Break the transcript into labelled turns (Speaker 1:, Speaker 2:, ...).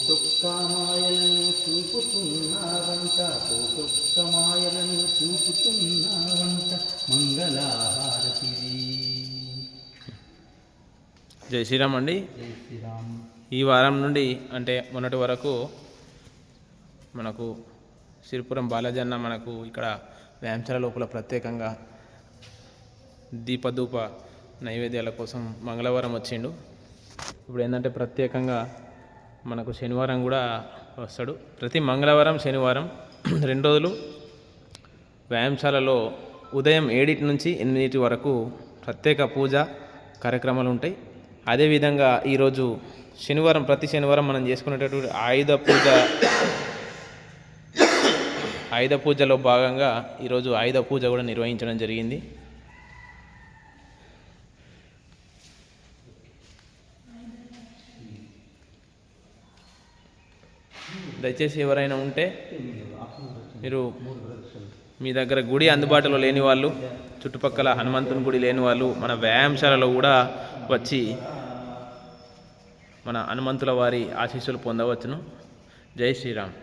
Speaker 1: కోటొక్కమాయలను చూపుతున్నావంట, కోటొక్కమాయలను చూపుతున్నావంట, మంగళహారతివి.
Speaker 2: జై శ్రీరామ్ అండి.
Speaker 1: జై శ్రీరామ్.
Speaker 2: ఈ వారం నుండి అంటే మొన్నటి వరకు మనకు సిరిపురం బాలాజన్న మనకు ఇక్కడ వేంచల లోపల ప్రత్యేకంగా దీపధూప నైవేద్యాల కోసం మంగళవారం వచ్చిండు. ఇప్పుడు ఏంటంటే ప్రత్యేకంగా మనకు శనివారం కూడా వస్తాడు. ప్రతి మంగళవారం శనివారం 2 రోజులు వ్యాయామశాలలో ఉదయం 7 నుంచి 8 వరకు ప్రత్యేక పూజ కార్యక్రమాలు ఉంటాయి. అదేవిధంగా ఈరోజు శనివారం, ప్రతి శనివారం మనం చేసుకునేటటువంటి ఆయుధ పూజలో భాగంగా ఈరోజు ఆయుధ పూజ కూడా నిర్వహించడం జరిగింది. దయచేసి ఎవరైనా ఉంటే మీరు మీ దగ్గర గుడి అందుబాటులో లేని వాళ్ళు, చుట్టుపక్కల హనుమంతుని గుడి లేని వాళ్ళు మన వ్యాయామశాలలో కూడా వచ్చి మన హనుమంతుల వారి ఆశీస్సులు పొందవచ్చును. జై శ్రీరామ్.